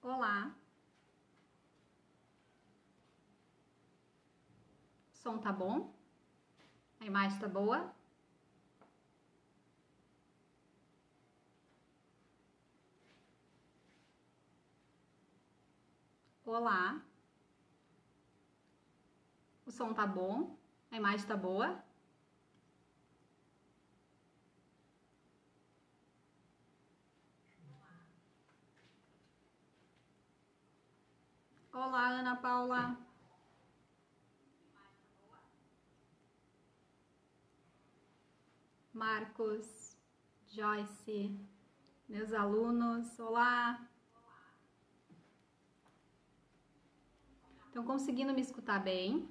Olá. O som tá bom? A imagem tá boa? Olá. O som tá bom? A imagem tá boa? Olá, Ana Paula. Marcos, Joyce, meus alunos, olá. Estão conseguindo me escutar bem?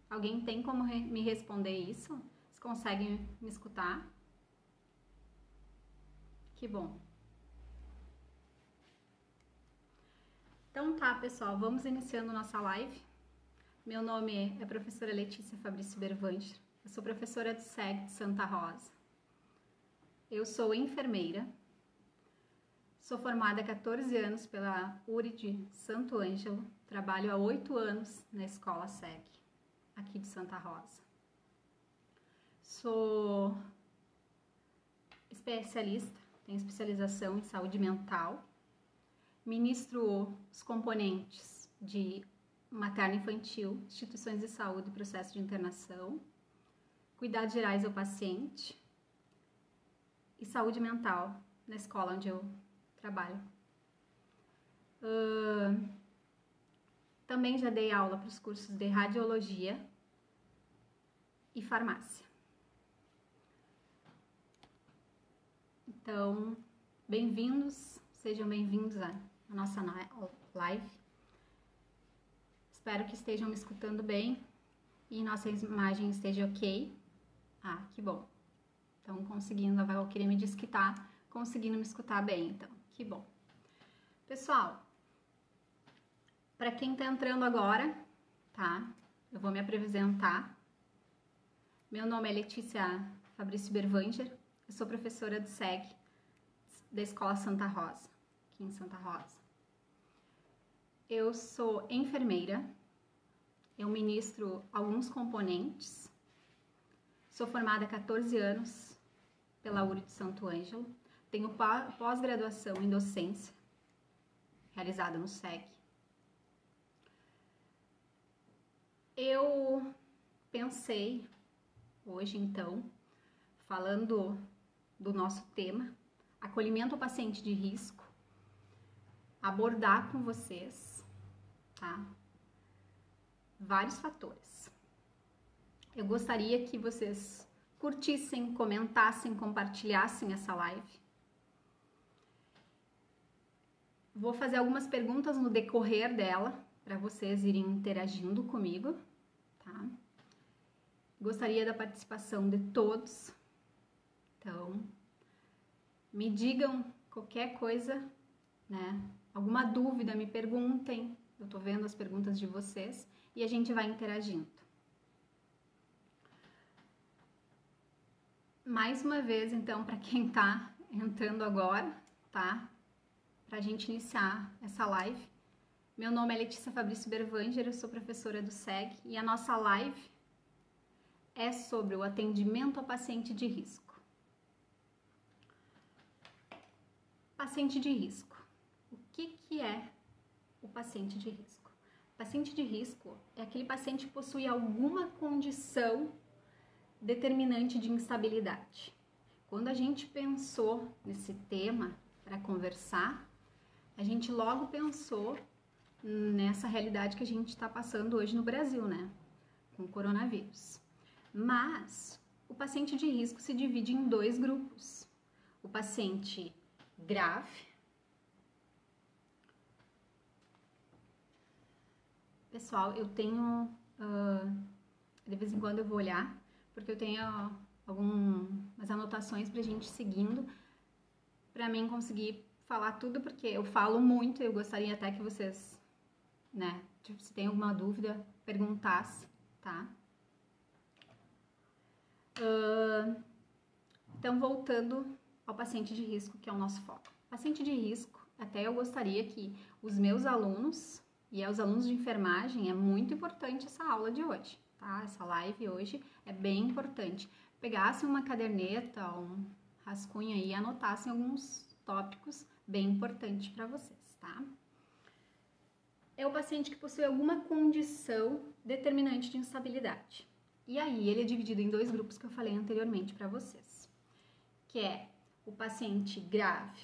Alguém tem como me responder isso? Vocês conseguem me escutar? Que bom. Então tá, pessoal, vamos iniciando nossa live. Meu nome é professora Letícia Fabrício Bervanger. Eu sou professora do SEG de Santa Rosa. Eu sou enfermeira. Sou formada há 14 anos pela URI de Santo Ângelo. Trabalho há 8 anos na escola SEG, aqui de Santa Rosa. Sou especialista, tenho especialização em saúde mental. Ministro os componentes de materno-infantil, instituições de saúde e processo de internação, cuidados gerais ao paciente e saúde mental na escola onde eu trabalho. Também já dei aula para os cursos de radiologia e farmácia. Então, bem-vindos, sejam bem-vindos à nossa live. Espero que estejam me escutando bem e nossa imagem esteja ok. Ah, que bom. Estão conseguindo, a Valkyria me disse que tá conseguindo me escutar bem, então, que bom. Pessoal, para quem tá entrando agora, tá? Eu vou me apresentar. Meu nome é Letícia Fabrício Bervanger, eu sou professora do SEG da Escola Santa Rosa, aqui em Santa Rosa. Eu sou enfermeira, eu ministro alguns componentes, sou formada há 14 anos pela URI de Santo Ângelo, tenho pós-graduação em docência, realizada no SEG. Eu pensei hoje, então, falando do nosso tema, acolhimento ao paciente de risco, abordar com vocês, tá? Vários fatores. Eu gostaria que vocês curtissem, comentassem, compartilhassem essa live. Vou fazer algumas perguntas no decorrer dela, para vocês irem interagindo comigo, tá? Gostaria da participação de todos. Então, me digam qualquer coisa, né? Alguma dúvida, me perguntem. Eu tô vendo as perguntas de vocês e a gente vai interagindo. Mais uma vez, então, para quem tá entrando agora, tá? Pra gente iniciar essa live. Meu nome é Letícia Fabrício Bervanger, eu sou professora do SEG e a nossa live é sobre o atendimento ao paciente de risco. Paciente de risco. O que é o paciente de risco? O paciente de risco é aquele paciente que possui alguma condição determinante de instabilidade. Quando a gente pensou nesse tema para conversar, a gente logo pensou nessa realidade que a gente está passando hoje no Brasil, né? Com o coronavírus. Mas o paciente de risco se divide em dois grupos. O paciente grave. Pessoal, eu tenho... de vez em quando eu vou olhar, porque eu tenho algumas anotações pra gente seguindo, pra mim conseguir falar tudo, porque eu falo muito, eu gostaria até que vocês, né, se tem alguma dúvida, perguntasse, tá? Então, voltando ao paciente de risco, que é o nosso foco. Paciente de risco Até eu gostaria que os meus alunos e os alunos de enfermagem, é muito importante essa aula de hoje, tá? Essa live hoje é bem importante. Pegassem uma caderneta, um rascunho aí e anotassem alguns tópicos bem importantes para vocês, tá? É o paciente que possui alguma condição determinante de instabilidade. E aí ele é dividido em dois grupos que eu falei anteriormente para vocês, que é o paciente grave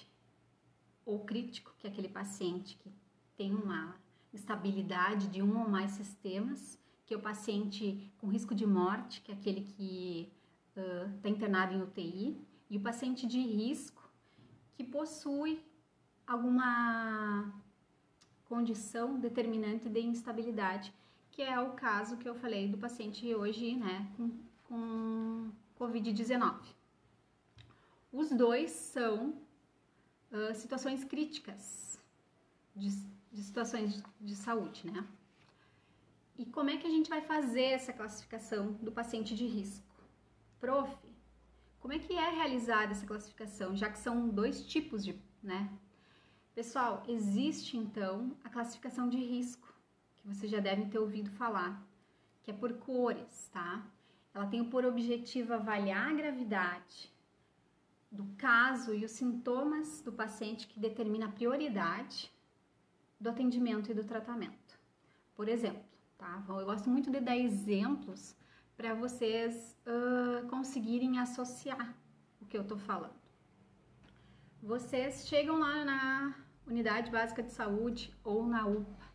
ou crítico, que é aquele paciente que tem uma instabilidade de um ou mais sistemas, que é o paciente com risco de morte, que é aquele que está internado em UTI, e o paciente de risco, que possui alguma condição determinante de instabilidade, que é o caso que eu falei do paciente hoje, né, com Covid-19. Os dois são situações críticas de situações de saúde, né? E como é que a gente vai fazer essa classificação do paciente de risco? Prof, como é que é realizada essa classificação, já que são dois tipos de, né? Pessoal, existe então a classificação de risco, que vocês já devem ter ouvido falar, que é por cores, tá? Ela tem por objetivo avaliar a gravidade do caso e os sintomas do paciente, que determina a prioridade do atendimento e do tratamento. Por exemplo, tá? Eu gosto muito de dar exemplos para vocês conseguirem associar o que eu tô falando. Vocês chegam lá na Unidade Básica de Saúde ou na UPA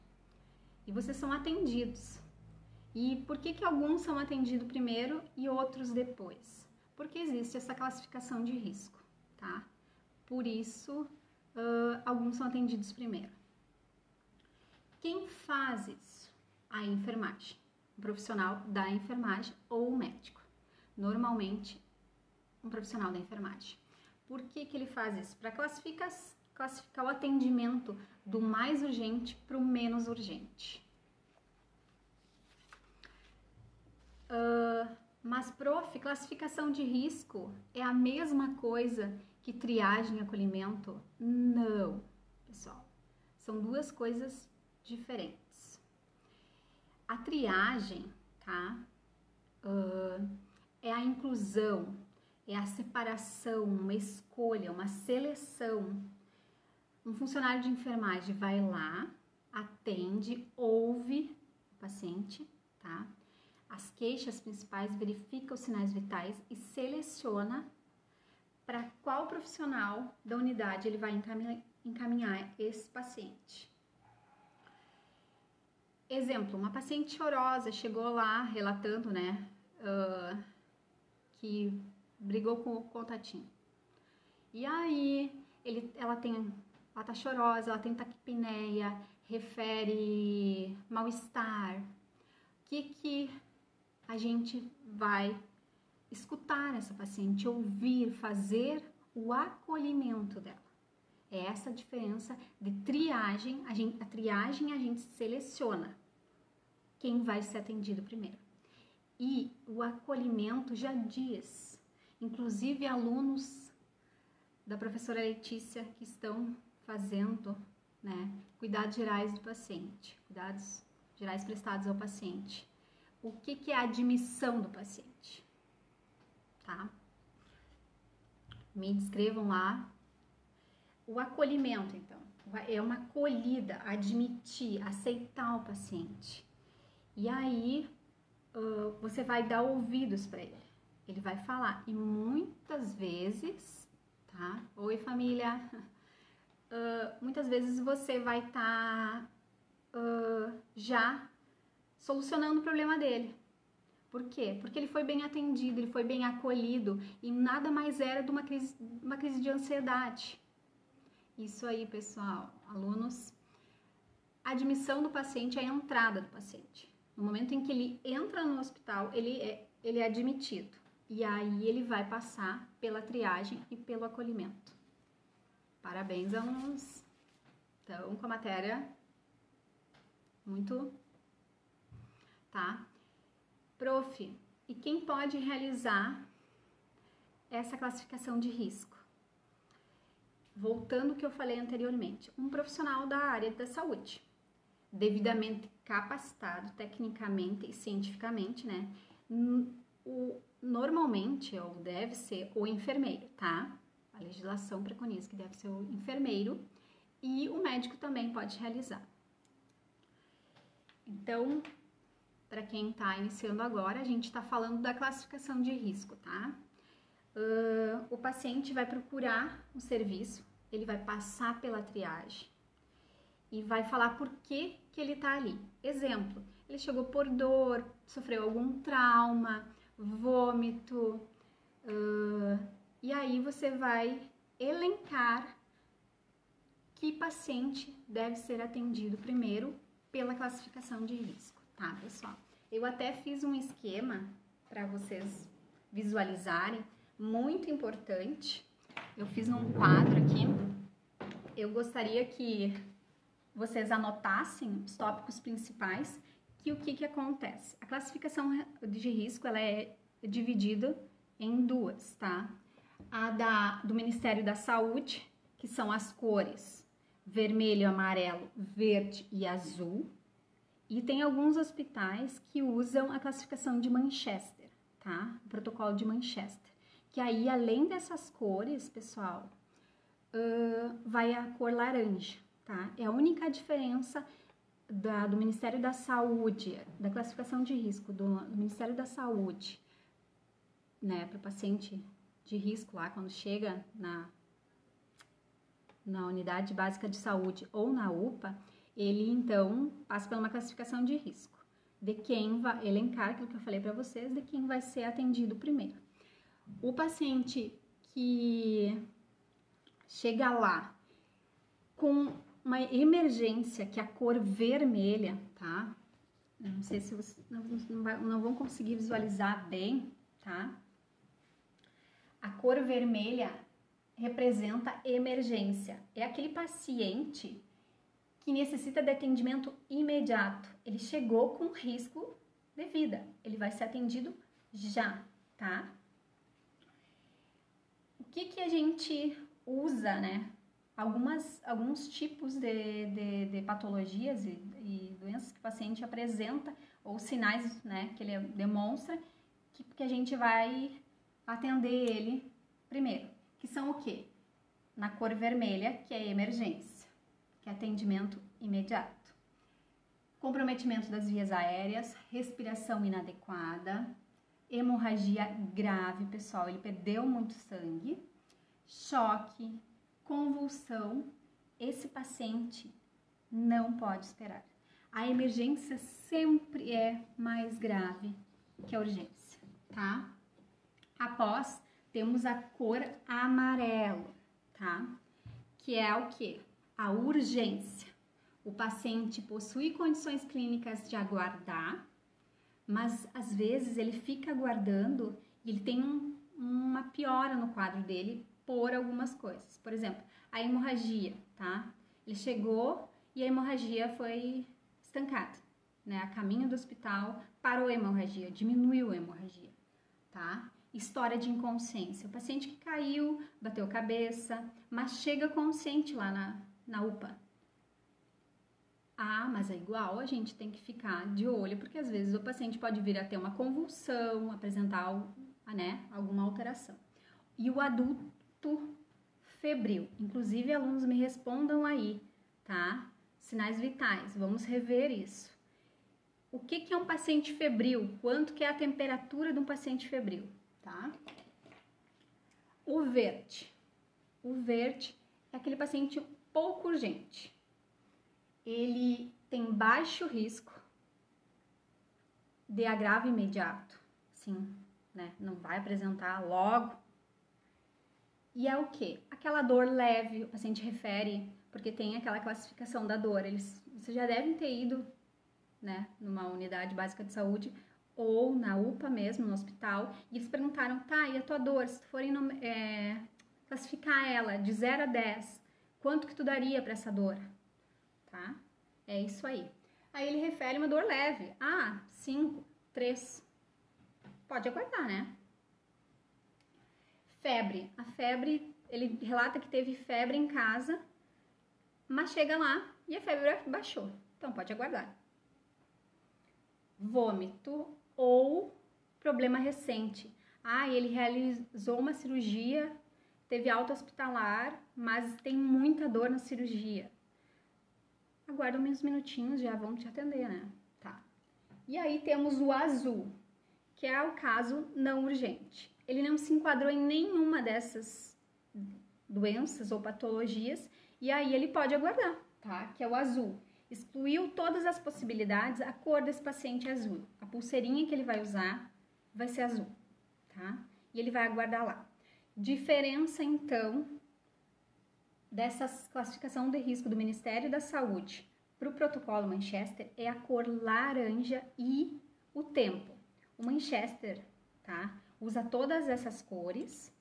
e vocês são atendidos. E por que alguns são atendidos primeiro e outros depois? Porque existe essa classificação de risco, tá? Por isso, alguns são atendidos primeiro. Quem faz isso? A enfermagem, um profissional da enfermagem ou o médico. Normalmente, um profissional da enfermagem. Por que ele faz isso? Para classificar o atendimento do mais urgente para o menos urgente. Mas, prof, classificação de risco é a mesma coisa que triagem e acolhimento? Não, pessoal. São duas coisas diferentes. A triagem, tá? É a inclusão, é a separação, uma escolha, uma seleção. Um funcionário de enfermagem vai lá, atende, ouve o paciente, tá? As queixas principais, verifica os sinais vitais e seleciona para qual profissional da unidade ele vai encaminhar esse paciente. Exemplo, uma paciente chorosa chegou lá relatando, né, que brigou com o contatinho. E aí, ela tá chorosa, ela tem taquipneia, refere mal-estar. O que a gente vai escutar essa paciente, ouvir, fazer o acolhimento dela? É essa a diferença de triagem. A triagem a gente seleciona quem vai ser atendido primeiro. E o acolhimento já diz, inclusive alunos da professora Letícia que estão fazendo, né, cuidados gerais do paciente, cuidados gerais prestados ao paciente. O que é a admissão do paciente? Tá? Me descrevam lá. O acolhimento, então, é uma acolhida, admitir, aceitar o paciente. E aí, você vai dar ouvidos para ele. Ele vai falar. E muitas vezes, tá? Oi, família. Muitas vezes você vai estar já solucionando o problema dele. Por quê? Porque ele foi bem atendido, ele foi bem acolhido e nada mais era de uma crise de ansiedade. Isso aí, pessoal, alunos, a admissão do paciente é a entrada do paciente. No momento em que ele entra no hospital, ele é admitido. E aí ele vai passar pela triagem e pelo acolhimento. Parabéns, alunos. Então, com a matéria muito... Tá? Prof, e quem pode realizar essa classificação de risco? voltando ao que eu falei anteriormente, um profissional da área da saúde, devidamente capacitado tecnicamente e cientificamente, né? Normalmente, ou deve ser o enfermeiro, tá? A legislação preconiza que deve ser o enfermeiro e o médico também pode realizar. Então, para quem está iniciando agora, a gente está falando da classificação de risco, tá? O paciente vai procurar um serviço, ele vai passar pela triagem e vai falar por que ele está ali. Exemplo, ele chegou por dor, sofreu algum trauma, vômito, e aí você vai elencar que paciente deve ser atendido primeiro pela classificação de risco, tá, pessoal? Eu até fiz um esquema para vocês visualizarem, muito importante. Eu fiz num quadro aqui. Eu gostaria que vocês anotassem os tópicos principais, que o que acontece? A classificação de risco, ela é dividida em duas, tá? A do Ministério da Saúde, que são as cores vermelho, amarelo, verde e azul. E tem alguns hospitais que usam a classificação de Manchester, tá? O protocolo de Manchester. Que aí, além dessas cores, pessoal, vai a cor laranja, tá? É a única diferença do Ministério da Saúde, da classificação de risco do Ministério da Saúde, né, para o paciente de risco lá, quando chega na unidade básica de saúde ou na UPA, ele então passa por uma classificação de risco, de quem vai elencar aquilo que eu falei para vocês, de quem vai ser atendido primeiro. O paciente que chega lá com uma emergência, que é a cor vermelha, tá? Eu não sei se vocês não vão conseguir visualizar bem, tá? A cor vermelha representa emergência. É aquele paciente que necessita de atendimento imediato. Ele chegou com risco de vida. Ele vai ser atendido já, tá? O que a gente usa, né? Alguns tipos de patologias e doenças que o paciente apresenta, ou sinais, né, que ele demonstra, que a gente vai atender ele primeiro. Que são o quê? Na cor vermelha, que é emergência, que é atendimento imediato. Comprometimento das vias aéreas, respiração inadequada, hemorragia grave, pessoal, ele perdeu muito sangue, choque, convulsão, esse paciente não pode esperar. A emergência sempre é mais grave que a urgência, tá? Após, temos a cor amarelo, tá? Que é o quê? A urgência. O paciente possui condições clínicas de aguardar, mas às vezes ele fica aguardando e ele tem uma piora no quadro dele por algumas coisas. Por exemplo, a hemorragia, tá? Ele chegou e a hemorragia foi estancada, né? A caminho do hospital, parou a hemorragia, diminuiu a hemorragia, tá? História de inconsciência. O paciente que caiu, bateu a cabeça, mas chega consciente lá na UPA. Ah, mas é igual, a gente tem que ficar de olho, porque às vezes o paciente pode vir a ter uma convulsão, apresentar, né, alguma alteração. E o adulto febril, inclusive alunos me respondam aí, tá? Sinais vitais, vamos rever isso. O que é um paciente febril? Quanto que é a temperatura de um paciente febril, tá? O verde é aquele paciente pouco urgente. Ele tem baixo risco de agravo imediato, sim, né? Não vai apresentar logo. E é o quê? Aquela dor leve, o paciente refere, porque tem aquela classificação da dor. Vocês já devem ter ido, né, numa unidade básica de saúde ou na UPA mesmo, no hospital, e eles perguntaram, tá, e a tua dor? Se forem classificar ela de 0 a 10, quanto que tu daria para essa dor? Tá? É isso aí. Aí ele refere uma dor leve. Ah, 5, 3. Pode aguardar, né? Febre. A febre ele relata que teve febre em casa, mas chega lá e a febre baixou. Então, pode aguardar. Vômito ou problema recente. Ele realizou uma cirurgia, teve alta hospitalar, mas tem muita dor na cirurgia. Aguarda uns minutinhos, já vão te atender, né? Tá. E aí temos o azul, que é o caso não urgente. Ele não se enquadrou em nenhuma dessas doenças ou patologias, e aí ele pode aguardar, tá? Que é o azul. Excluiu todas as possibilidades, a cor desse paciente é azul. A pulseirinha que ele vai usar vai ser azul, tá? E ele vai aguardar lá. Diferença, então, dessa classificação de risco do Ministério da Saúde para o protocolo Manchester é a cor laranja e o tempo. O Manchester, tá? Usa todas essas cores,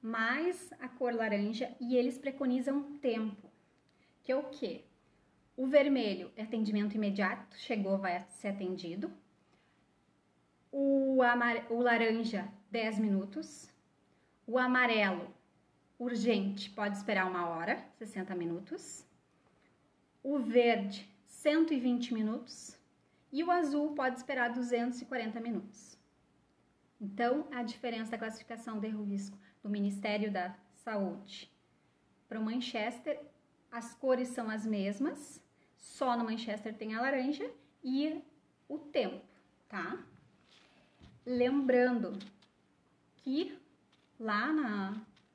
mais a cor laranja, e eles preconizam tempo, que é o quê? O vermelho é atendimento imediato, chegou, vai ser atendido. O laranja, 10 minutos. O amarelo, urgente, pode esperar 1 hora, 60 minutos. O verde, 120 minutos. E o azul pode esperar 240 minutos. Então, a diferença da classificação de risco do Ministério da Saúde para o Manchester, as cores são as mesmas, só no Manchester tem a laranja e o tempo, tá? Lembrando que lá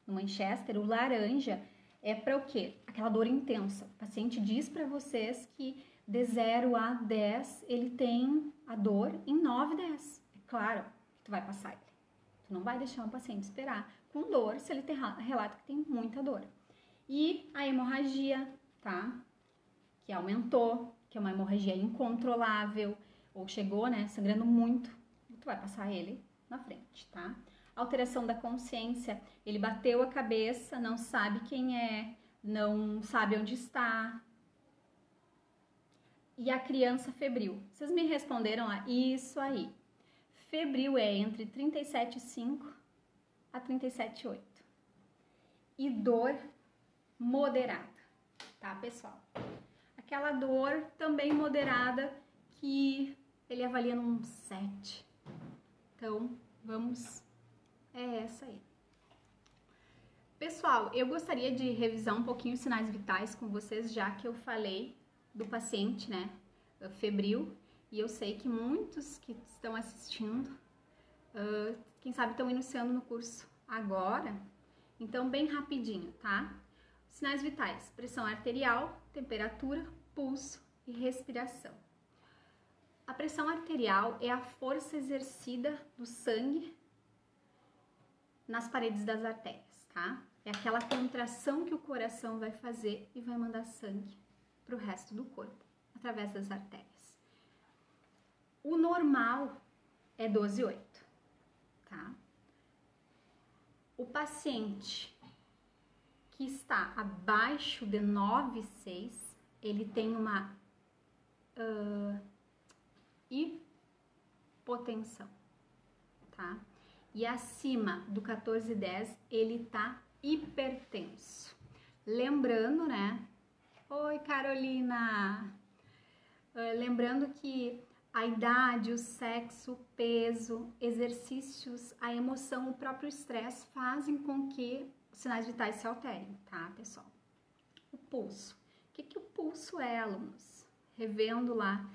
no Manchester, o laranja é para o quê? Aquela dor intensa. O paciente diz para vocês que de 0 a 10 ele tem a dor em 9, 10. É claro que tu vai passar ele. Tu não vai deixar o paciente esperar com dor se ele relata que tem muita dor. E a hemorragia, tá? Que aumentou, que é uma hemorragia incontrolável, ou chegou, né, sangrando muito, tu vai passar ele na frente, tá? Alteração da consciência, ele bateu a cabeça, não sabe quem é, não sabe onde está. E a criança febril. Vocês me responderam lá, isso aí. Febril é entre 37,5 a 37,8. E dor moderada, tá, pessoal? Aquela dor também moderada que ele avalia num 7. Então, vamos... É essa aí. Pessoal, eu gostaria de revisar um pouquinho os sinais vitais com vocês, já que eu falei do paciente, né, febril, e eu sei que muitos que estão assistindo, quem sabe estão iniciando no curso agora, então bem rapidinho, tá? Sinais vitais: pressão arterial, temperatura, pulso e respiração. A pressão arterial é a força exercida do sangue nas paredes das artérias, tá? É aquela contração que o coração vai fazer e vai mandar sangue para o resto do corpo, através das artérias. O normal é 12,8, tá? O paciente que está abaixo de 9,6, ele tem uma hipotensão, tá? E acima do 14,10, ele tá hipertenso. Lembrando, né? Oi, Carolina! Lembrando que a idade, o sexo, o peso, exercícios, a emoção, o próprio estresse fazem com que os sinais vitais se alterem, tá, pessoal? O pulso. O que o pulso é, alunos? Revendo lá,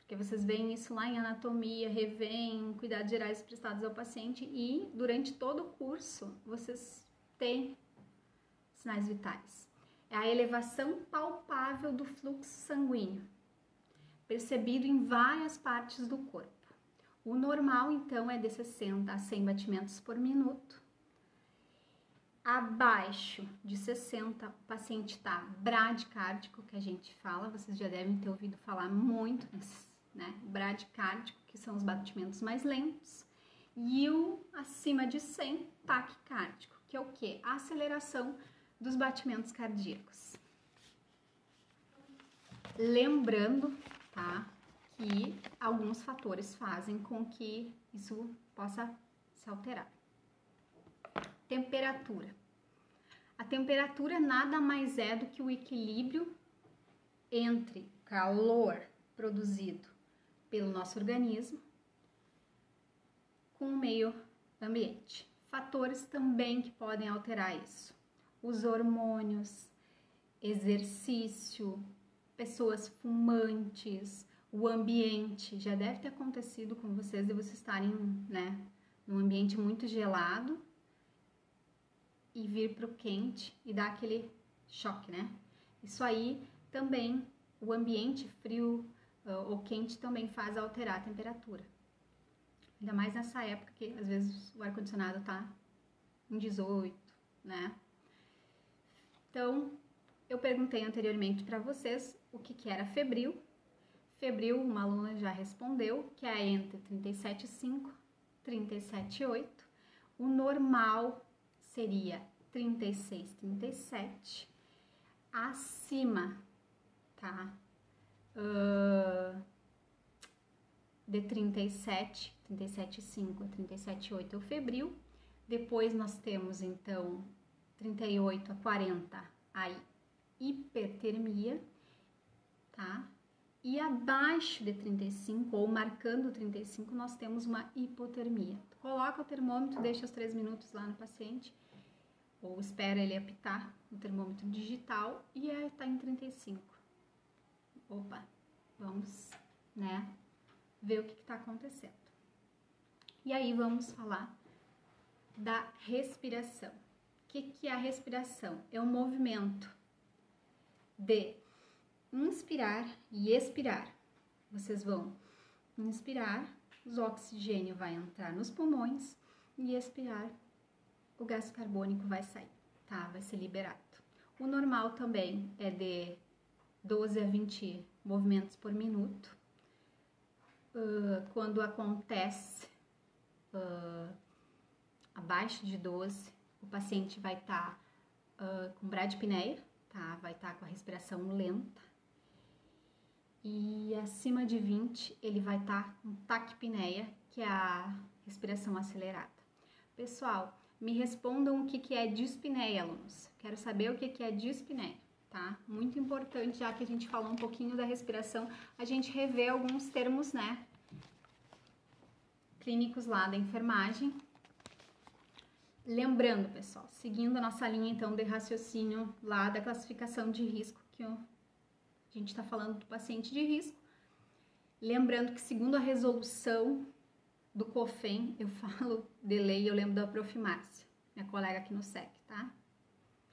porque vocês veem isso lá em anatomia, revêem cuidados gerais prestados ao paciente e durante todo o curso vocês têm sinais vitais. É a elevação palpável do fluxo sanguíneo, percebido em várias partes do corpo. O normal, então, é de 60 a 100 batimentos por minuto. Abaixo de 60, o paciente está bradicárdico, que a gente fala, vocês já devem ter ouvido falar muito nesse, né? Bradicárdico, que são os batimentos mais lentos. E o acima de 100, taquicárdico, que é o quê? A aceleração dos batimentos cardíacos. Lembrando, tá, que alguns fatores fazem com que isso possa se alterar. Temperatura. A temperatura nada mais é do que o equilíbrio entre calor produzido pelo nosso organismo com o meio ambiente. Fatores também que podem alterar isso: os hormônios, exercício, pessoas fumantes, o ambiente. Já deve ter acontecido com vocês de vocês estarem, né, num ambiente muito gelado e vir para o quente e dar aquele choque, né? Isso aí também, o ambiente frio ou quente também faz alterar a temperatura. Ainda mais nessa época que às vezes o ar-condicionado tá em 18, né? Então, eu perguntei anteriormente para vocês o que era febril. Febril, uma aluna já respondeu, que é entre 37,5 e 37,8. O normal seria 36, 37. Acima, tá? De 37, 37,5 a 37,8 é o febril. Depois nós temos, então, 38 a 40, a hipertermia, tá? E abaixo de 35, ou marcando 35, nós temos uma hipotermia. Tu coloca o termômetro, deixa os 3 minutos lá no paciente, ou espera ele apitar no termômetro digital e tá em 35. Opa, vamos, né, ver o que está acontecendo. E aí vamos falar da respiração. O que é a respiração? É um movimento de inspirar e expirar. Vocês vão inspirar, o oxigênio vai entrar nos pulmões e expirar, o gás carbônico vai sair, tá? Vai ser liberado. O normal também é de 12 a 20 movimentos por minuto. Quando acontece abaixo de 12, o paciente vai estar com bradipneia, tá? Vai estar com a respiração lenta. E acima de 20, ele vai estar com taquipneia, que é a respiração acelerada. Pessoal, me respondam o que é dispneia, alunos. Quero saber o que é dispneia, tá? Muito importante, já que a gente falou um pouquinho da respiração, a gente rever alguns termos, né, clínicos lá da enfermagem. Lembrando, pessoal, seguindo a nossa linha, então, de raciocínio lá da classificação de risco, que a gente está falando do paciente de risco. Lembrando que, segundo a resolução do COFEN, eu falo de lei, eu lembro da Prof. Márcia, minha colega aqui no SEC, tá?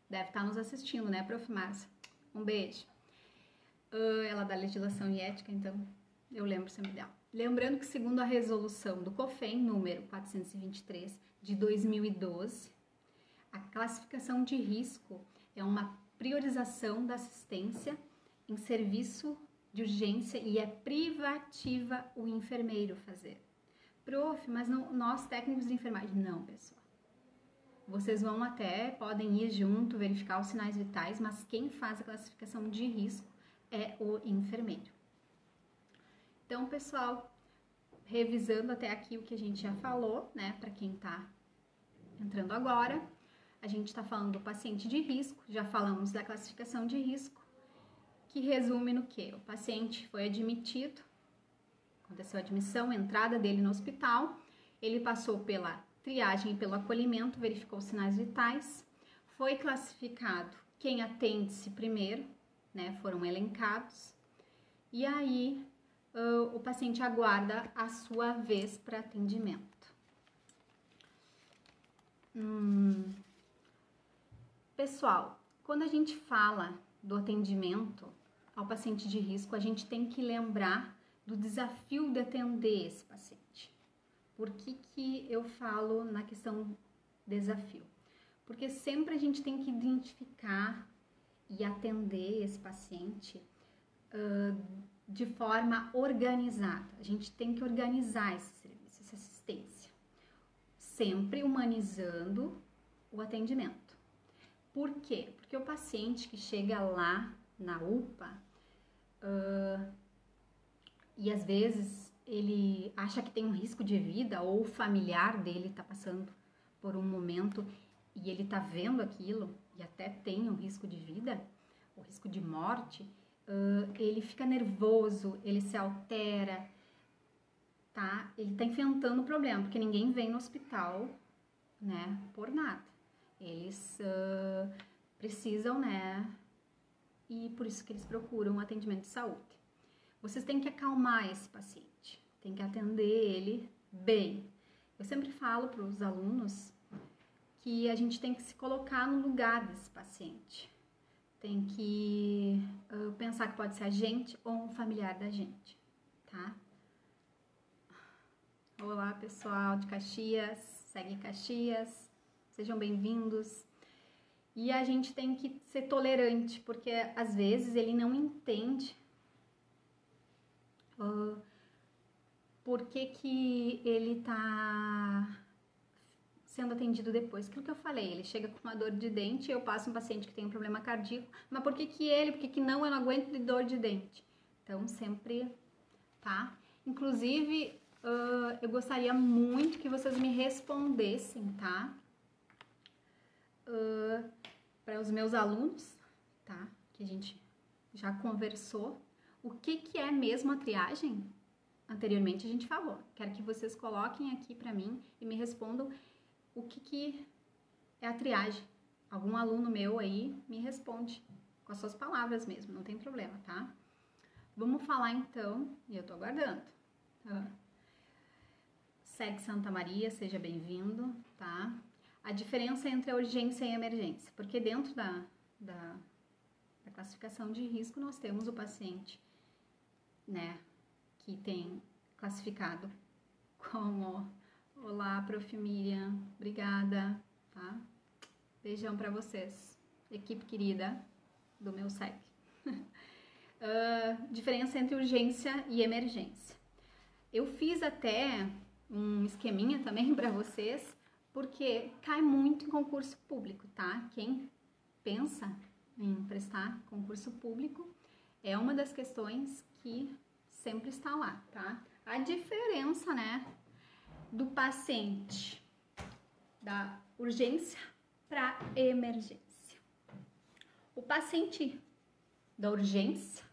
Deve estar nos assistindo, né, Prof. Márcia? Um beijo. Ela da legislação e ética, então eu lembro sempre dela. Lembrando que, segundo a resolução do COFEN, número 423, de 2012, a classificação de risco é uma priorização da assistência em serviço de urgência e é privativa o enfermeiro fazer. Prof, mas não, nós técnicos de enfermagem, não, pessoal. Vocês vão podem ir junto, verificar os sinais vitais, mas quem faz a classificação de risco é o enfermeiro. Então, pessoal, revisando até aqui o que a gente já falou, né, para quem tá entrando agora, a gente tá falando do paciente de risco, já falamos da classificação de risco, que resume no que? O paciente foi admitido, aconteceu a admissão, a entrada dele no hospital, ele passou pela triagem e pelo acolhimento, verificou os sinais vitais, foi classificado quem atende-se primeiro, né, foram elencados, e aí o paciente aguarda a sua vez para atendimento. Pessoal, quando a gente fala do atendimento ao paciente de risco, a gente tem que lembrar do desafio de atender esse paciente. Por que eu falo na questão desafio? Porque sempre a gente tem que identificar e atender esse paciente de forma organizada. A gente tem que organizar esse serviço, essa assistência, sempre humanizando o atendimento. Por quê? Porque o paciente que chega lá na UPA e às vezes ele acha que tem um risco de vida ou o familiar dele está passando por um momento e ele está vendo aquilo e até tem um risco de vida, o risco de morte, ele fica nervoso, ele se altera, tá? Ele tá enfrentando o problema, porque ninguém vem no hospital, né, por nada. Eles precisam, né, e por isso que eles procuram um atendimento de saúde. Vocês têm que acalmar esse paciente, tem que atender ele bem. Eu sempre falo para os alunos que a gente tem que se colocar no lugar desse paciente. Tem que pensar que pode ser a gente ou um familiar da gente, tá? Olá, pessoal de Caxias, segue Caxias, sejam bem-vindos. E a gente tem que ser tolerante, porque às vezes ele não entende por que ele tá sendo atendido depois. Aquilo que eu falei, ele chega com uma dor de dente, eu passo um paciente que tem um problema cardíaco, mas por que não, eu não aguento de dor de dente? Então, sempre, tá? Inclusive, eu gostaria muito que vocês me respondessem, tá? Para os meus alunos, tá? Que a gente já conversou. O que é mesmo a triagem? Anteriormente a gente falou. Quero que vocês coloquem aqui para mim e me respondam o que é a triagem. Algum aluno meu aí me responde com as suas palavras mesmo, não tem problema, tá? Vamos falar então, e eu tô aguardando. Segue Santa Maria, seja bem-vindo, tá? A diferença entre a urgência e a emergência, porque dentro da classificação de risco nós temos o paciente, né, que tem classificado como... Olá, Prof. Miriam, obrigada, tá? Beijão pra vocês, equipe querida do meu SEC. Diferença entre urgência e emergência. Eu fiz até um esqueminha também pra vocês, porque cai muito em concurso público, tá? Quem pensa em prestar concurso público é uma das questões que sempre está lá, tá? A diferença, né, do paciente da urgência para emergência. O paciente da urgência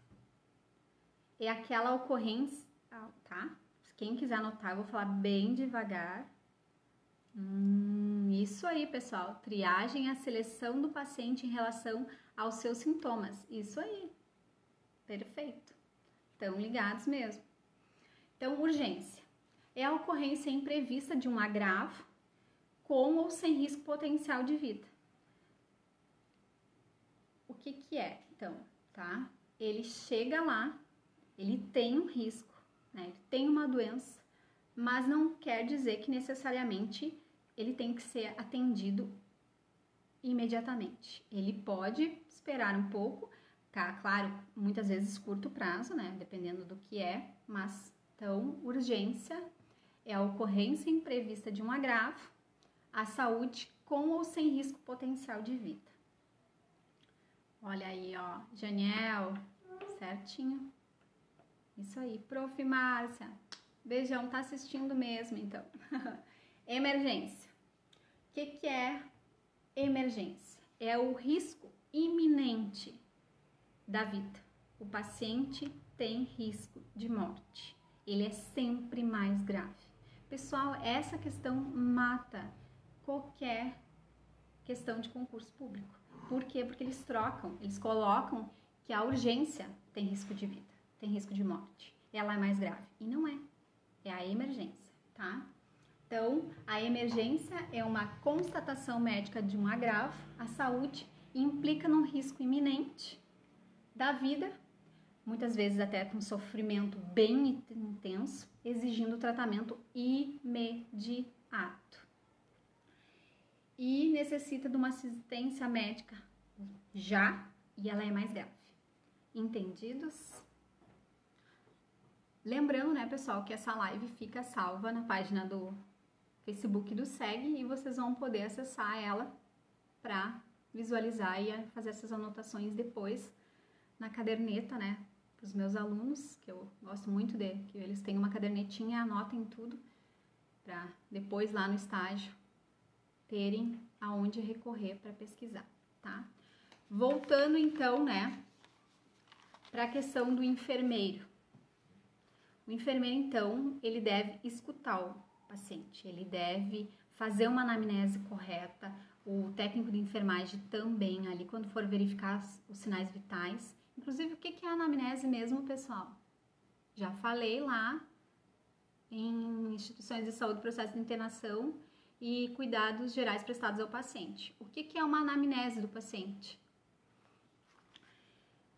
é aquela ocorrência, tá? Quem quiser anotar, eu vou falar bem devagar. Isso aí, pessoal. Triagem é a seleção do paciente em relação aos seus sintomas. Isso aí. Perfeito. Estão ligados mesmo. Então, urgência é a ocorrência imprevista de um agravo com ou sem risco potencial de vida. O que é, então, tá? Ele chega lá, ele tem um risco, né? Ele tem uma doença, mas não quer dizer que necessariamente ele tem que ser atendido imediatamente. Ele pode esperar um pouco, tá? Claro, muitas vezes curto prazo, né? Dependendo do que é, mas então, urgência é a ocorrência imprevista de um agravo à saúde com ou sem risco potencial de vida. Olha aí, ó, Janiel, certinho. Isso aí, Prof. Márcia, beijão, tá assistindo mesmo, então. Emergência. O que é emergência? É o risco iminente da vida. O paciente tem risco de morte. Ele é sempre mais grave. Pessoal, essa questão mata qualquer questão de concurso público. Por quê? Porque eles trocam, eles colocam que a urgência tem risco de vida, tem risco de morte. Ela é mais grave. E não é. É a emergência, tá? Então, a emergência é uma constatação médica de um agravo à saúde e implica num risco iminente da vida, muitas vezes até com sofrimento bem intenso, exigindo tratamento imediato. E necessita de uma assistência médica já, e ela é mais grave. Entendidos? Lembrando, né, pessoal, que essa live fica salva na página do Facebook do SEG e vocês vão poder acessar ela para visualizar e fazer essas anotações depois na caderneta, né, para os meus alunos, que eu gosto muito de que eles tenham uma cadernetinha e anotem tudo para depois lá no estágio terem aonde recorrer para pesquisar, tá? Voltando então, né, para a questão do enfermeiro. O enfermeiro, então, ele deve escutar o paciente, ele deve fazer uma anamnese correta, o técnico de enfermagem também, ali quando for verificar os sinais vitais. Inclusive, o que é a anamnese mesmo, pessoal? Já falei lá em instituições de saúde, processo de internação e cuidados gerais prestados ao paciente. O que é uma anamnese do paciente?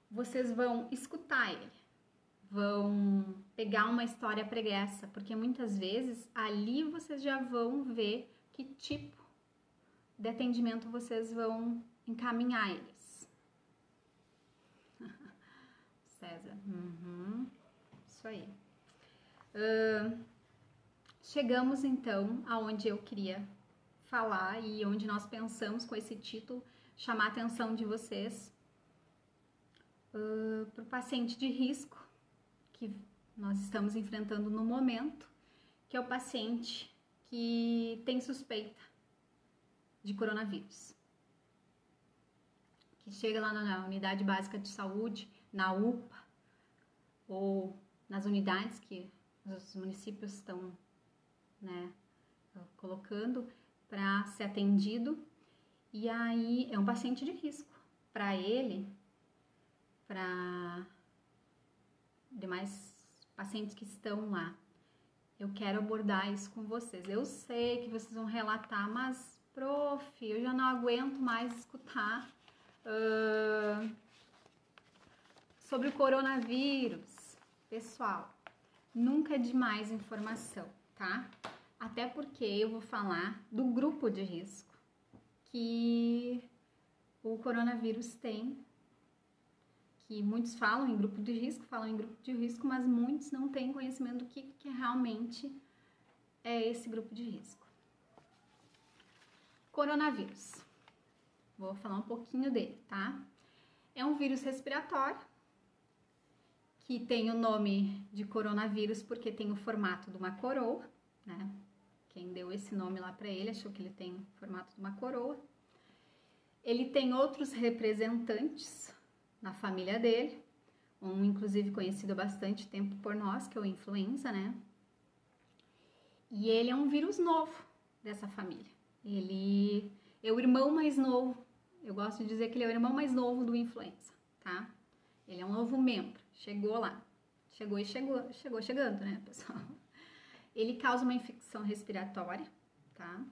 Vocês vão escutar ele, vão pegar uma história pregressa, porque muitas vezes ali vocês já vão ver que tipo de atendimento vocês vão encaminhar eles. César, isso aí. Chegamos então aonde eu queria falar e onde nós pensamos com esse título chamar a atenção de vocês para o paciente de risco que nós estamos enfrentando no momento, que é o paciente que tem suspeita de coronavírus, que chega lá na unidade básica de saúde, na UPA, ou nas unidades que os municípios estão, né, colocando para ser atendido, e aí é um paciente de risco para ele, para demais pacientes que estão lá. Eu quero abordar isso com vocês. Eu sei que vocês vão relatar, mas, prof, eu já não aguento mais escutar sobre o coronavírus. Pessoal, nunca é demais informação, tá? Até porque eu vou falar do grupo de risco que o coronavírus tem, que muitos falam em grupo de risco, mas muitos não têm conhecimento do que realmente é esse grupo de risco. Coronavírus. Vou falar um pouquinho dele, tá? É um vírus respiratório que tem o nome de coronavírus porque tem o formato de uma coroa, né? Quem deu esse nome lá para ele achou que ele tem o formato de uma coroa. Ele tem outros representantes na família dele, um inclusive conhecido há bastante tempo por nós, que é o influenza, né? E ele é um vírus novo dessa família. Ele é o irmão mais novo, eu gosto de dizer que ele é o irmão mais novo do influenza, tá? Ele é um novo membro, chegou lá, chegou chegando, né, pessoal? Ele causa uma infecção respiratória, tá?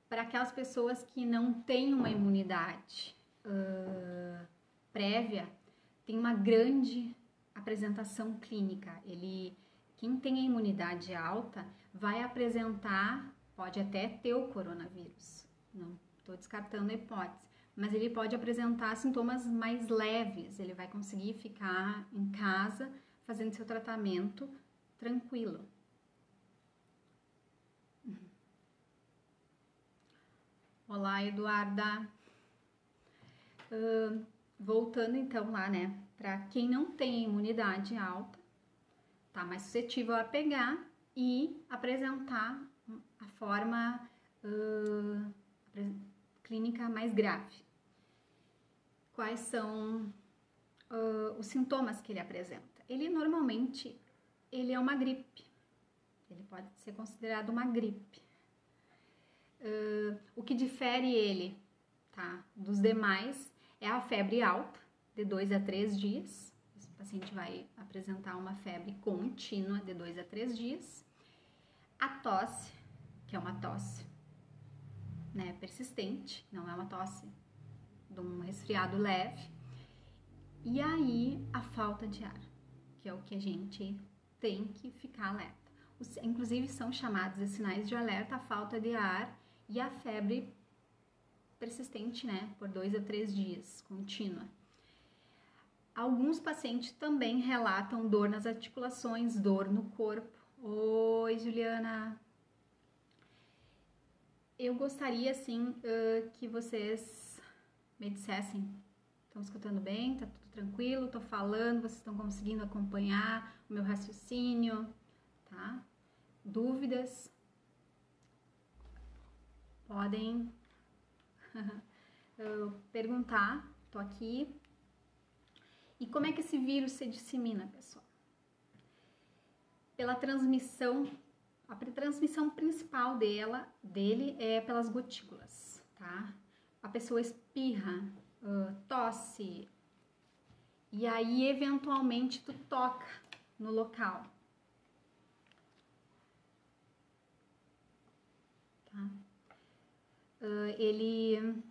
Para aquelas pessoas que não têm uma imunidade prévia, tem uma grande apresentação clínica. Quem tem a imunidade alta vai apresentar, pode até ter o coronavírus, não estou descartando a hipótese, mas ele pode apresentar sintomas mais leves, ele vai conseguir ficar em casa fazendo seu tratamento tranquilo. Olá, Eduarda. Voltando então lá, né, para quem não tem imunidade alta, tá mais suscetível a pegar e apresentar a forma clínica mais grave. Quais são os sintomas que ele apresenta? Ele normalmente é uma gripe, ele pode ser considerado uma gripe. O que difere ele, tá, dos demais é a febre alta, de 2 a 3 dias. Esse paciente vai apresentar uma febre contínua de 2 a 3 dias. A tosse, que é uma tosse, né, persistente, não é uma tosse de um resfriado leve. E aí, a falta de ar, que é o que a gente tem que ficar alerta. Inclusive, são chamados de sinais de alerta a falta de ar e a febre persistente, né, por 2 a 3 dias, contínua. Alguns pacientes também relatam dor nas articulações, dor no corpo. Oi, Juliana. Eu gostaria, assim, que vocês me dissessem, estão escutando bem? Tá tudo tranquilo? Tô falando, vocês estão conseguindo acompanhar o meu raciocínio, tá? Dúvidas? Podem perguntar, tô aqui. E como é que esse vírus se dissemina, pessoal? Pela transmissão, a transmissão principal dele é pelas gotículas, tá? A pessoa espirra, tosse, e aí eventualmente tu toca no local, tá? Ele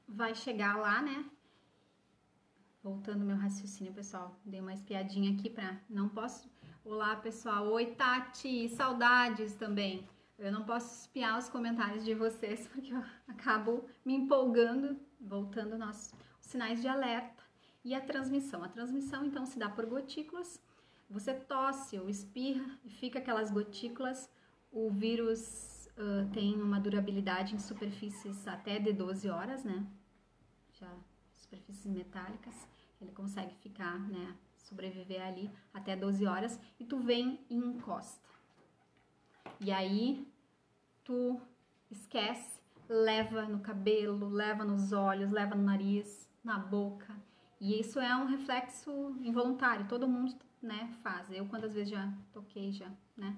vai chegar lá, né? Voltando meu raciocínio, pessoal, dei uma espiadinha aqui pra... Não posso... Olá, pessoal. Oi, Tati. Saudades também. Eu não posso espiar os comentários de vocês, porque eu acabo me empolgando. Voltando nossos sinais de alerta. E a transmissão. A transmissão, então, se dá por gotículas. Você tosse ou espirra e fica aquelas gotículas. O vírus tem uma durabilidade em superfícies até de 12 horas, né? Já... superfícies metálicas, ele consegue ficar, né, sobreviver ali até 12 horas, e tu vem e encosta. E aí, tu esquece, leva no cabelo, leva nos olhos, leva no nariz, na boca, e isso é um reflexo involuntário, todo mundo, né, faz. Eu quantas vezes já toquei, já, né?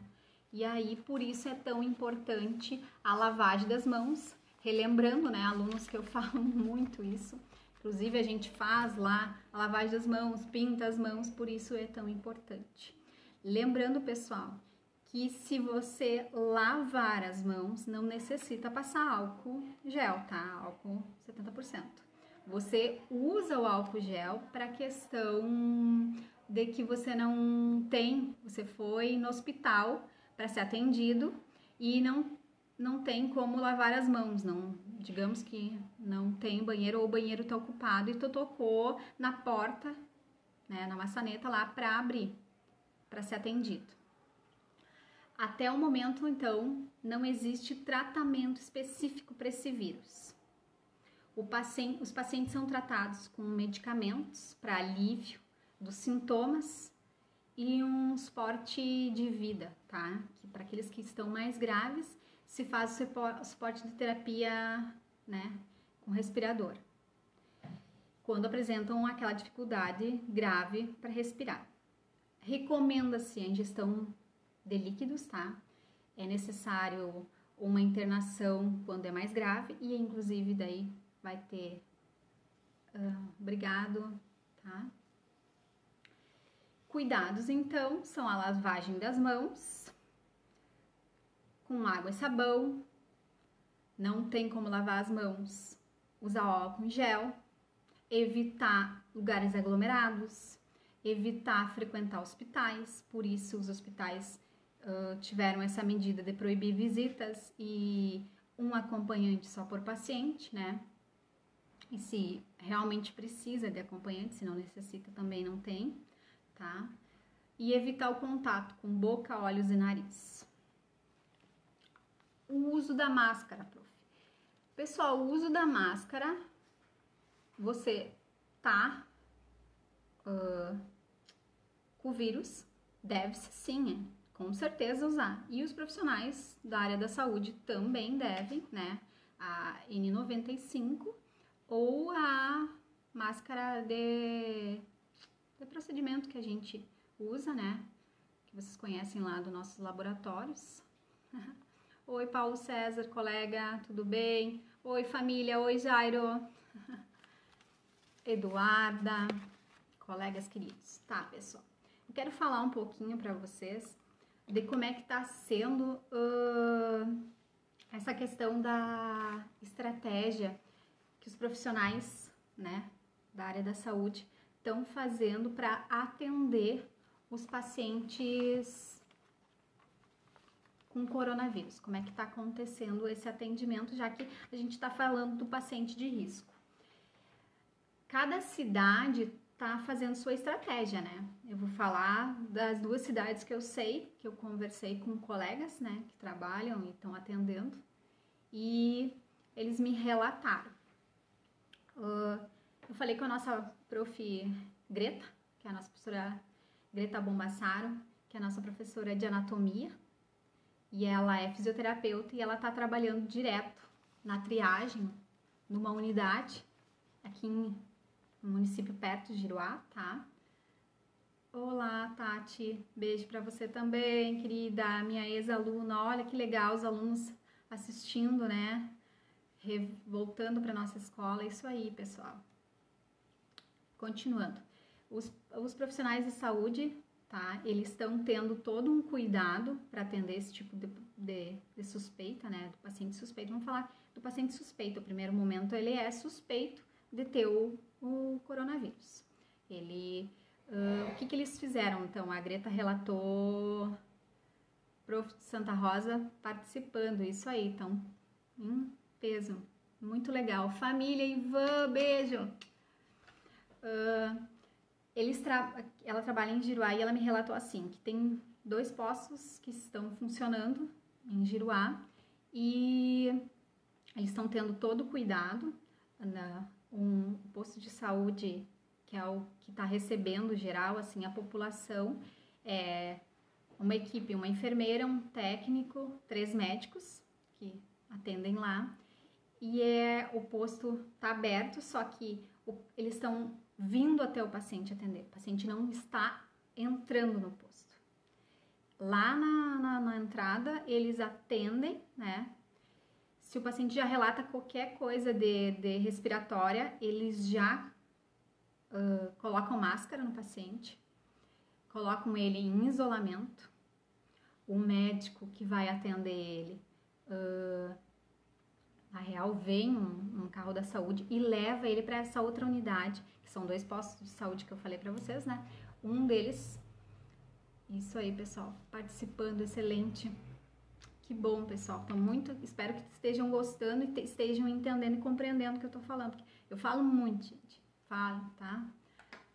E aí, por isso é tão importante a lavagem das mãos, relembrando, né, alunos que eu falo muito isso. Inclusive, a gente faz lá a lavagem das mãos, pinta as mãos, por isso é tão importante. Lembrando, pessoal, que se você lavar as mãos, não necessita passar álcool gel, tá? Álcool 70%. Você usa o álcool gel para questão de que você você foi no hospital para ser atendido e não tem como lavar as mãos, não, digamos que não tem banheiro ou o banheiro está ocupado e tu tocou na porta, né, na maçaneta lá para abrir, para ser atendido. Até o momento, então, não existe tratamento específico para esse vírus. Os pacientes são tratados com medicamentos para alívio dos sintomas e um suporte de vida, tá? Para aqueles que estão mais graves, se faz o suporte de terapia, né, com respirador, quando apresentam aquela dificuldade grave para respirar. Recomenda-se a ingestão de líquidos, tá? É necessário uma internação quando é mais grave e, inclusive, daí vai ter... obrigado, tá? Cuidados, então, são a lavagem das mãos, com água e sabão. Não tem como lavar as mãos, usar álcool em gel, evitar lugares aglomerados, evitar frequentar hospitais. Por isso os hospitais tiveram essa medida de proibir visitas e um acompanhante só por paciente, né? E se realmente precisa de acompanhante, se não necessita também não tem, tá? E evitar o contato com boca, olhos e nariz. O uso da máscara, prof. Pessoal, o uso da máscara, você tá com o vírus, deve-se sim, com certeza usar. E os profissionais da área da saúde também devem, né? A N95 ou a máscara de procedimento que a gente usa, né? Que vocês conhecem lá dos nossos laboratórios. Oi, Paulo César, colega, tudo bem? Oi, família, oi, Jairo. Eduarda, colegas queridos. Tá, pessoal, eu quero falar um pouquinho para vocês de como é que tá sendo essa questão da estratégia que os profissionais, né, da área da saúde estão fazendo para atender os pacientes com coronavírus. Como é que está acontecendo esse atendimento, já que a gente está falando do paciente de risco. Cada cidade está fazendo sua estratégia, né? Eu vou falar das duas cidades que eu sei, que eu conversei com colegas, né, que trabalham e estão atendendo, e eles me relataram. Eu falei com a nossa prof. Greta, que é a nossa professora Greta Bombassaro, que é a nossa professora de anatomia, e ela é fisioterapeuta e ela está trabalhando direto na triagem, numa unidade, aqui no município perto de Giruá, tá? Olá, Tati, beijo pra você também, querida, minha ex-aluna, olha que legal os alunos assistindo, né? Voltando pra nossa escola, isso aí, pessoal. Continuando, os profissionais de saúde, tá? Eles estão tendo todo um cuidado para atender esse tipo de suspeita, né? Do paciente suspeito. Vamos falar do paciente suspeito. No primeiro momento, ele é suspeito de ter o coronavírus. O que eles fizeram? Então, a Greta relatou, Prof. Santa Rosa participando, isso aí, então, em peso. Muito legal. Família, Ivan, beijo! Ela trabalha em Giruá e ela me relatou assim, que tem 2 postos que estão funcionando em Giruá e eles estão tendo todo o cuidado, um posto de saúde que é o que está recebendo geral, assim, a população, uma equipe, uma enfermeira, um técnico, 3 médicos que atendem lá e o posto está aberto, só que eles estão vindo até o paciente atender. O paciente não está entrando no posto. Lá na entrada, eles atendem, né? Se o paciente já relata qualquer coisa de respiratória, eles já colocam máscara no paciente, colocam ele em isolamento. O médico que vai atender ele, na real, vem um carro da saúde e leva ele para essa outra unidade, que são 2 postos de saúde que eu falei para vocês, né? Um deles, isso aí, pessoal, participando, excelente. Que bom, pessoal. Então, espero que estejam gostando e estejam entendendo e compreendendo o que eu tô falando, porque eu falo muito, gente. Falo, tá?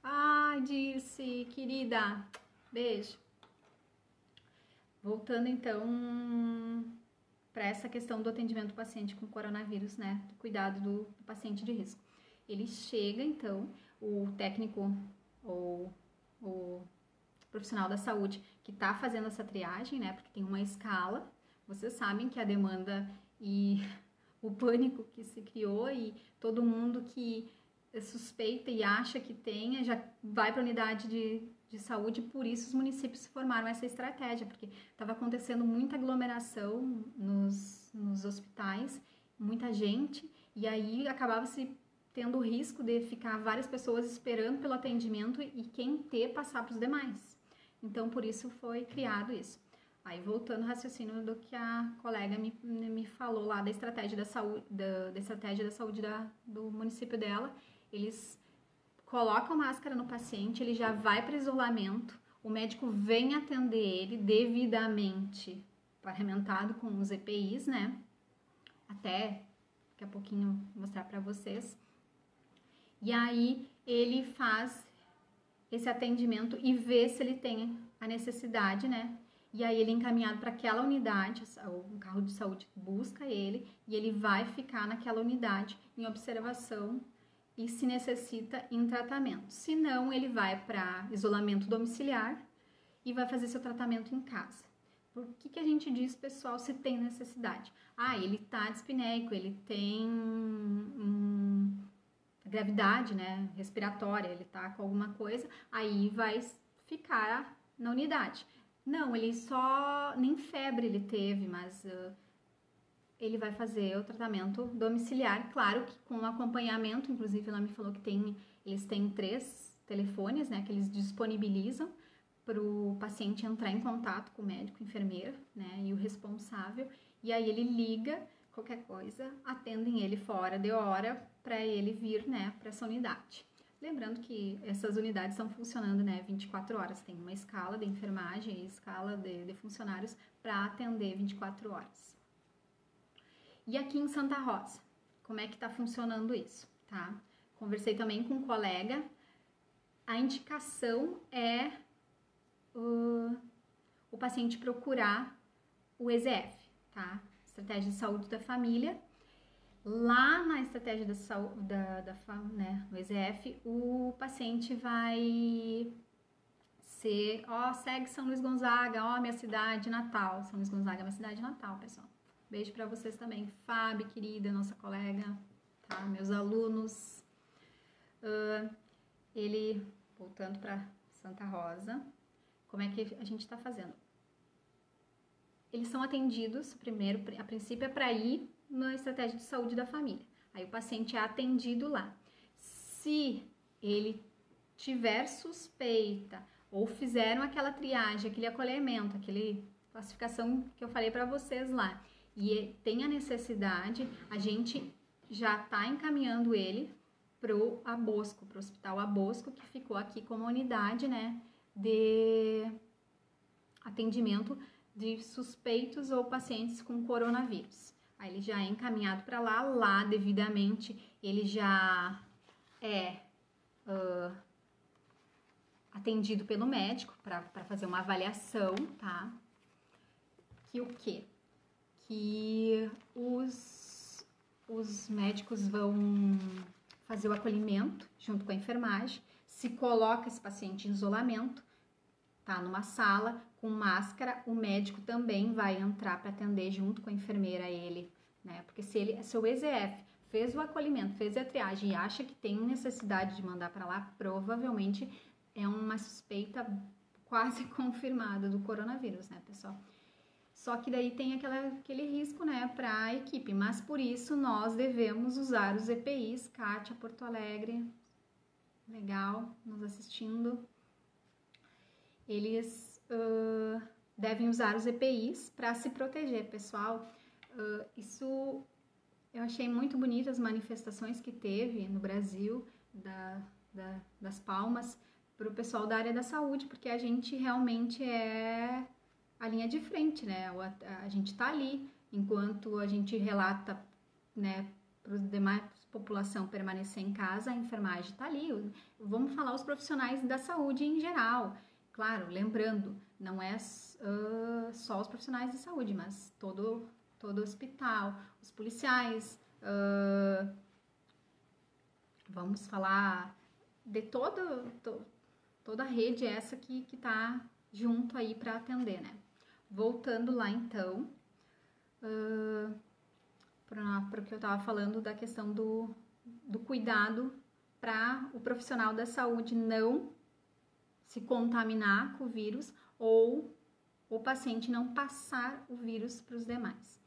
Ai, Dirce, querida, beijo. Voltando, então, para essa questão do atendimento do paciente com coronavírus, né? Do cuidado do paciente de risco. Ele chega, então, o técnico ou o profissional da saúde que está fazendo essa triagem, né? Porque tem uma escala. Vocês sabem que a demanda e o pânico que se criou e todo mundo que suspeita e acha que tenha já vai para a unidade de saúde, por isso os municípios formaram essa estratégia, porque estava acontecendo muita aglomeração nos hospitais, muita gente, e aí acabava-se tendo o risco de ficar várias pessoas esperando pelo atendimento e quem passar para os demais. Então, por isso foi criado isso. Aí, voltando ao raciocínio do que a colega me falou lá da estratégia da saúde, do município dela, eles colocam máscara no paciente, ele já vai para isolamento, o médico vem atender ele devidamente paramentado com os EPIs, né? Até daqui a pouquinho mostrar para vocês. E aí ele faz esse atendimento e vê se ele tem a necessidade, né? E aí ele é encaminhado para aquela unidade, o carro de saúde busca ele e ele vai ficar naquela unidade em observação e se necessita em tratamento. Se não, ele vai para isolamento domiciliar e vai fazer seu tratamento em casa. Por que a gente diz, pessoal, se tem necessidade? Ele tá dispneico, ele tem gravidade, né, respiratória, ele tá com alguma coisa, aí vai ficar na unidade. Não, ele só, nem febre ele teve, mas ele vai fazer o tratamento domiciliar, claro que com acompanhamento, inclusive ela me falou que eles têm 3 telefones, né, que eles disponibilizam para o paciente entrar em contato com o médico, enfermeiro, né, e o responsável, e aí ele liga, qualquer coisa, atendem ele fora de hora para ele vir, né, para essa unidade. Lembrando que essas unidades estão funcionando, né, 24 horas. Tem uma escala de enfermagem e escala de funcionários para atender 24 horas. E aqui em Santa Rosa, como é que está funcionando isso, tá? Conversei também com um colega. A indicação é o paciente procurar o EZF, tá? Estratégia de Saúde da Família. Lá na estratégia da saúde, né, no EZF, o paciente vai ser, segue São Luís Gonzaga, minha cidade natal. São Luís Gonzaga é minha cidade natal, pessoal. Beijo para vocês também. Fábio, querida, nossa colega, tá? Meus alunos. Ele, voltando para Santa Rosa, como é que a gente está fazendo? Eles são atendidos, primeiro, a princípio é para ir na estratégia de saúde da família. Aí o paciente é atendido lá. Se ele tiver suspeita ou fizeram aquela triagem, aquele acolhimento, aquele classificação que eu falei para vocês lá, e tem a necessidade, a gente já está encaminhando ele pro Abosco, pro Hospital Abosco, que ficou aqui como unidade, né, de atendimento de suspeitos ou pacientes com coronavírus. Aí ele já é encaminhado para lá devidamente ele já é atendido pelo médico para fazer uma avaliação, tá? Que o quê? Que os médicos vão fazer o acolhimento junto com a enfermagem, se coloca esse paciente em isolamento, tá numa sala com máscara, o médico também vai entrar para atender junto com a enfermeira ele, né? Porque se o EZF fez o acolhimento, fez a triagem e acha que tem necessidade de mandar para lá, provavelmente é uma suspeita quase confirmada do coronavírus, né, pessoal? Só que daí tem aquele risco, né, para a equipe, mas por isso nós devemos usar os EPIs. Kátia, Porto Alegre, legal, nos assistindo. Eles devem usar os EPIs para se proteger, pessoal. Isso eu achei muito bonito, as manifestações que teve no Brasil, das palmas, para o pessoal da área da saúde, porque a gente realmente é a linha de frente, né? A gente tá ali, enquanto a gente relata, né, para os demais população permanecer em casa, a enfermagem tá ali. Vamos falar os profissionais da saúde em geral. Claro, lembrando, não é só os profissionais de saúde, mas todo hospital, os policiais, vamos falar de toda a rede essa que tá junto aí para atender, né? Voltando lá então, para o que eu estava falando da questão do cuidado para o profissional da saúde não se contaminar com o vírus ou o paciente não passar o vírus para os demais.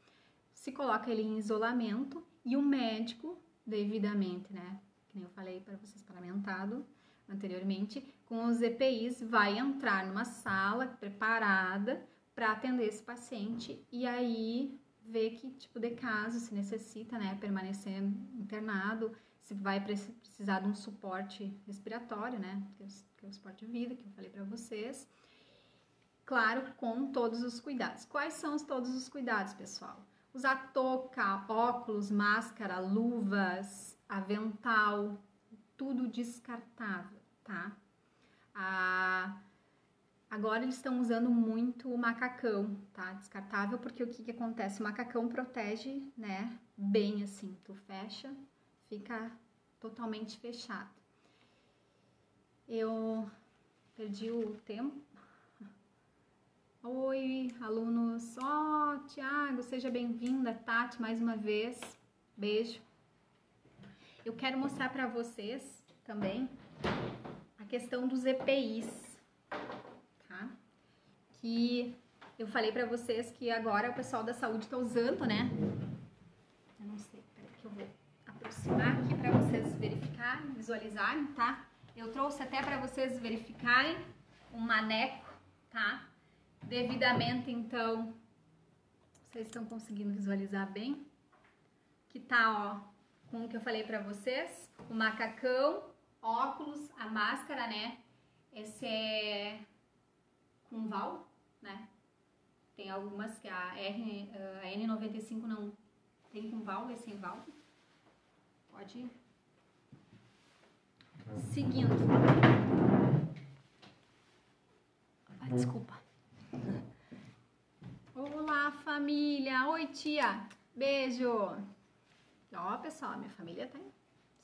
Se coloca ele em isolamento e o médico, devidamente, né, que nem eu falei para vocês, paramentado anteriormente, com os EPIs, vai entrar numa sala preparada para atender esse paciente e aí ver que tipo de caso se necessita, né, permanecer internado, se vai precisar de um suporte respiratório, né, que é o suporte de vida, que eu falei para vocês. Claro, com todos os cuidados. Quais são todos os cuidados, pessoal? Usar touca, óculos, máscara, luvas, avental, tudo descartável, tá? Agora eles estão usando muito o macacão, tá? Descartável, porque o que acontece? O macacão protege, né? Bem assim, tu fecha, fica totalmente fechado. Eu perdi o tempo. Oi, alunos. Tiago, seja bem-vinda. Tati, mais uma vez. Beijo. Eu quero mostrar para vocês também a questão dos EPIs, tá? Que eu falei para vocês que agora o pessoal da saúde está usando, né? Eu não sei, peraí que eu vou aproximar aqui para vocês verificarem, visualizarem, tá? Eu trouxe até para vocês verificarem um maneco, tá? Devidamente, então, vocês estão conseguindo visualizar bem? Que tá, ó, com o que eu falei pra vocês, o macacão, óculos, a máscara, né? Esse é com val, né? Tem algumas que a N95 não tem com val, é sem val. Pode ir. Seguindo. Desculpa. Olá, família! Oi, tia! Beijo! Ó, pessoal, minha família tá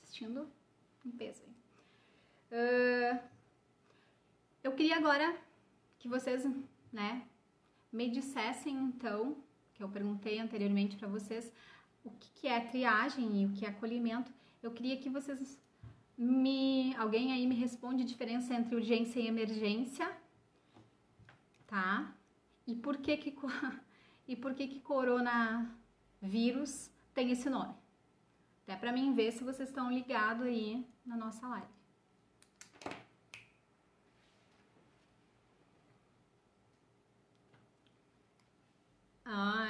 assistindo em peso aí. Eu queria agora que vocês, né, me dissessem, então, que eu perguntei anteriormente para vocês, o que é triagem e o que é acolhimento. Eu queria que vocês alguém aí me responde a diferença entre urgência e emergência, tá? E por que coronavírus tem esse nome? Até para mim ver se vocês estão ligados aí na nossa live.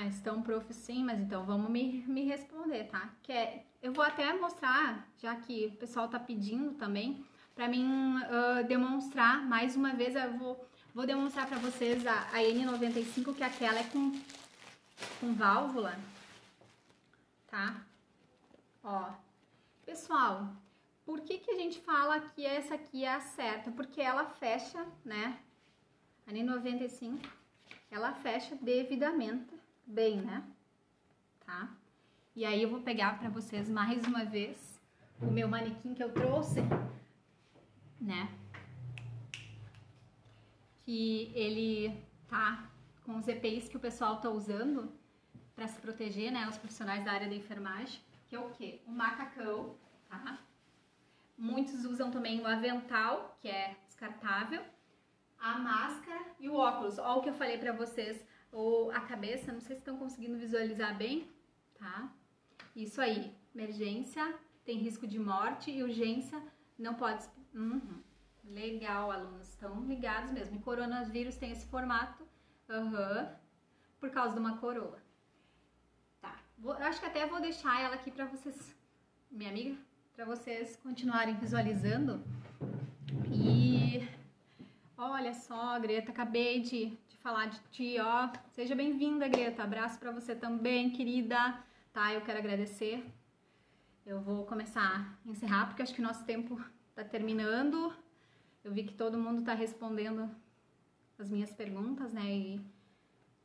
Estão, prof, sim, mas então vamos me responder, tá? Eu vou até mostrar, já que o pessoal tá pedindo também, para mim demonstrar, mais uma vez, eu vou demonstrar para vocês a N95, que aquela é com válvula, tá? Ó, pessoal, por que a gente fala que essa aqui é a certa? Porque ela fecha, né? A N95, ela fecha devidamente bem, né? Tá? E aí eu vou pegar pra vocês mais uma vez o meu manequim que eu trouxe, né? Que ele tá com os EPIs que o pessoal tá usando pra se proteger, né? Os profissionais da área da enfermagem, que é o quê? O macacão, tá? Muitos usam também o avental, que é descartável, a máscara e o óculos. Ó o que eu falei pra vocês, a cabeça, não sei se estão conseguindo visualizar bem, tá? Isso aí, emergência, tem risco de morte, e urgência, não pode... Legal, alunos, estão ligados mesmo. E coronavírus tem esse formato, por causa de uma coroa. Tá, eu acho que até vou deixar ela aqui pra vocês, minha amiga, pra vocês continuarem visualizando. E... olha só, Greta, acabei de falar de ti, ó. Seja bem-vinda, Greta. Abraço pra você também, querida. Tá, eu quero agradecer. Eu vou começar a encerrar, porque acho que o nosso tempo tá terminando. Eu vi que todo mundo tá respondendo as minhas perguntas, né? E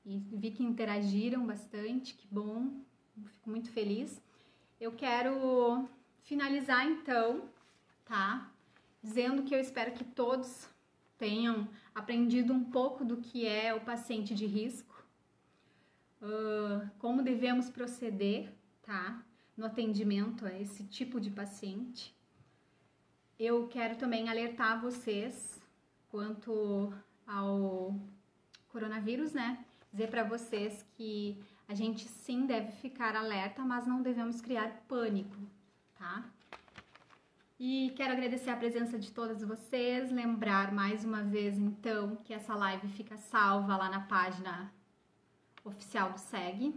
vi que interagiram bastante, que bom. Fico muito feliz. Eu quero finalizar, então, tá? Dizendo que eu espero que todos tenham aprendido um pouco do que é o paciente de risco, como devemos proceder, tá? No atendimento a esse tipo de paciente. Eu quero também alertar vocês quanto ao coronavírus, né? Dizer para vocês que a gente sim deve ficar alerta, mas não devemos criar pânico, tá? E quero agradecer a presença de todas vocês, lembrar mais uma vez, então, que essa live fica salva lá na página oficial do SEG.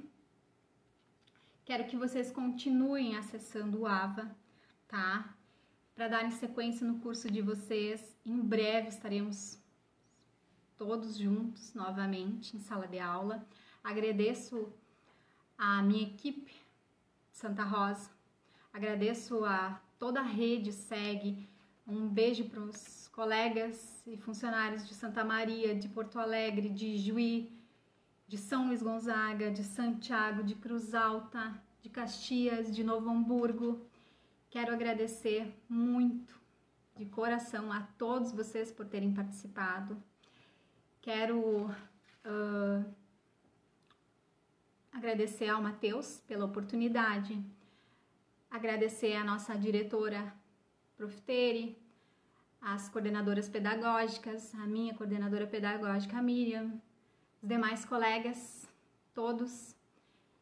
Quero que vocês continuem acessando o AVA, tá? Para darem sequência no curso de vocês. Em breve estaremos todos juntos novamente em sala de aula. Agradeço a minha equipe de Santa Rosa, agradeço a toda a rede SEG, um beijo para os colegas e funcionários de Santa Maria, de Porto Alegre, de Juí, de São Luís Gonzaga, de Santiago, de Cruz Alta, de Caxias, de Novo Hamburgo. Quero agradecer muito, de coração, a todos vocês por terem participado. Quero agradecer ao Matheus pela oportunidade, agradecer a nossa diretora, Prof. Tere, as coordenadoras pedagógicas, a minha coordenadora pedagógica, a Miriam, os demais colegas, todos.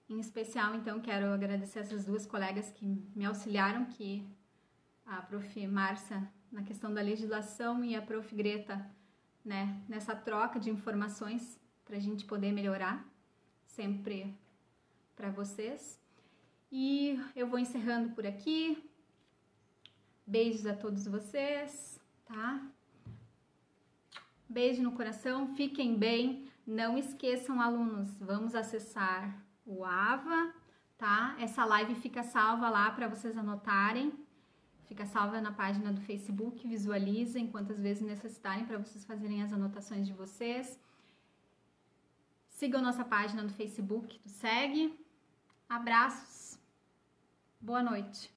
Em especial, então, quero agradecer essas duas colegas que me auxiliaram, que a Prof. Márcia na questão da legislação e a Prof. Greta, né, nessa troca de informações para a gente poder melhorar sempre para vocês. E eu vou encerrando por aqui. Beijos a todos vocês, tá? Beijo no coração, fiquem bem. Não esqueçam, alunos, vamos acessar o AVA, tá? Essa live fica salva lá para vocês anotarem. Fica salva na página do Facebook, visualizem quantas vezes necessitarem para vocês fazerem as anotações de vocês. Sigam nossa página no Facebook do SEG. Abraços. Boa noite.